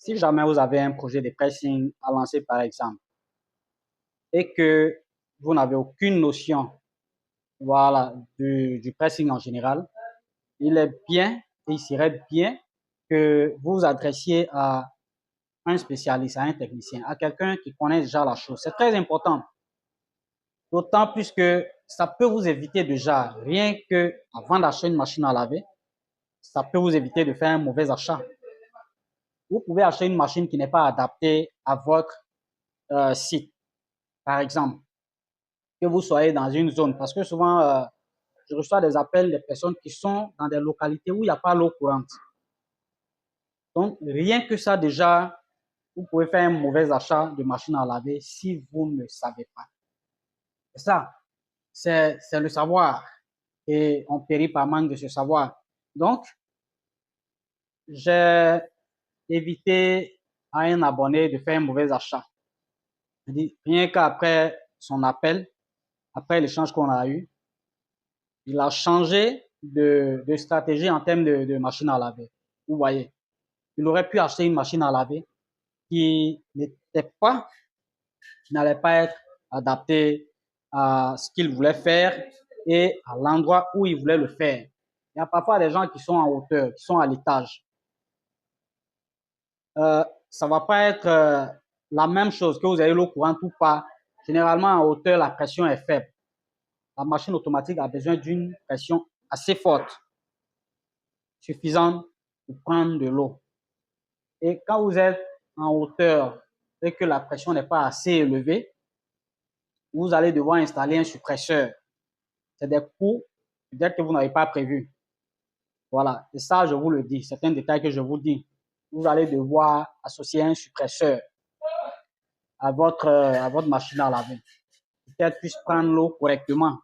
Si jamais vous avez un projet de pricing à lancer, par exemple, et que vous n'avez aucune notion, voilà, du pricing en général, il est bien et il serait bien que vous vous adressiez à un spécialiste, à un technicien, à quelqu'un qui connaît déjà la chose. C'est très important. D'autant plus que ça peut vous éviter déjà, rien que avant d'acheter une machine à laver, ça peut vous éviter de faire un mauvais achat. Vous pouvez acheter une machine qui n'est pas adaptée à votre site, par exemple, que vous soyez dans une zone, parce que souvent, je reçois des appels de personnes qui sont dans des localités où il n'y a pas l'eau courante. Donc, rien que ça, déjà, vous pouvez faire un mauvais achat de machine à laver si vous ne savez pas. C'est ça, c'est le savoir. Et on périt par manque de ce savoir. Donc, j'ai évité à un abonné de faire un mauvais achat. Rien qu'après son appel, après l'échange qu'on a eu, il a changé de stratégie en termes de machine à laver. Vous voyez, il aurait pu acheter une machine à laver qui n'était pas, qui n'allait pas être adaptée à ce qu'il voulait faire et à l'endroit où il voulait le faire. Il y a parfois des gens qui sont en hauteur, qui sont à l'étage. Ça va pas être la même chose que vous avez l'eau courante ou pas. Généralement, en hauteur, la pression est faible. La machine automatique a besoin d'une pression assez forte, suffisante pour prendre de l'eau. Et quand vous êtes en hauteur et que la pression n'est pas assez élevée, vous allez devoir installer un suppresseur. C'est des coûts peut-être que vous n'avez pas prévus. Voilà, et ça, je vous le dis, c'est un détail que je vous dis. Vous allez devoir associer un suppresseur à votre machine à laver. Peut-être puisse prendre l'eau correctement.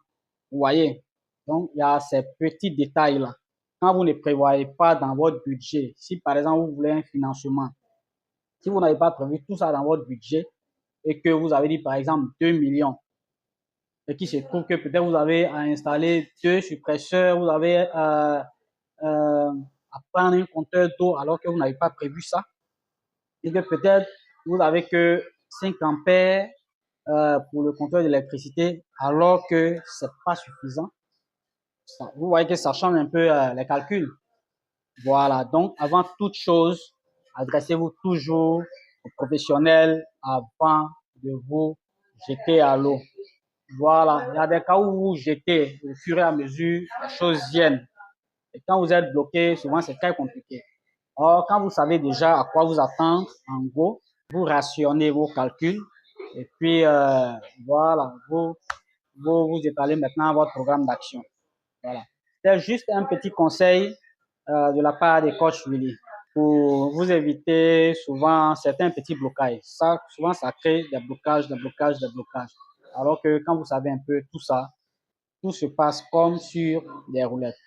Vous voyez? Donc, il y a ces petits détails-là. Quand vous ne prévoyez pas dans votre budget, si par exemple vous voulez un financement, si vous n'avez pas prévu tout ça dans votre budget et que vous avez dit par exemple 2 millions, et qu'il se trouve que peut-être vous avez à installer deux suppresseurs, vous avez à prendre un compteur d'eau alors que vous n'avez pas prévu ça, et que peut-être vous n'avez que 5 ampères pour le compteur d'électricité alors que c'est pas suffisant. Vous voyez que ça change un peu les calculs. Voilà, donc avant toute chose, adressez-vous toujours aux professionnels avant de vous jeter à l'eau. Voilà, il y a des cas où vous jetez au fur et à mesure, les choses viennent. Et quand vous êtes bloqué, souvent c'est très compliqué. Or, quand vous savez déjà à quoi vous attendre, en gros, vous rationnez vos calculs et puis voilà, vous étalez maintenant votre programme d'action. Voilà. C'est juste un petit conseil de la part des coachs Willy pour vous éviter souvent certains petits blocages. Ça, souvent, ça crée des blocages, des blocages, des blocages. Alors que quand vous savez un peu tout ça, tout se passe comme sur des roulettes.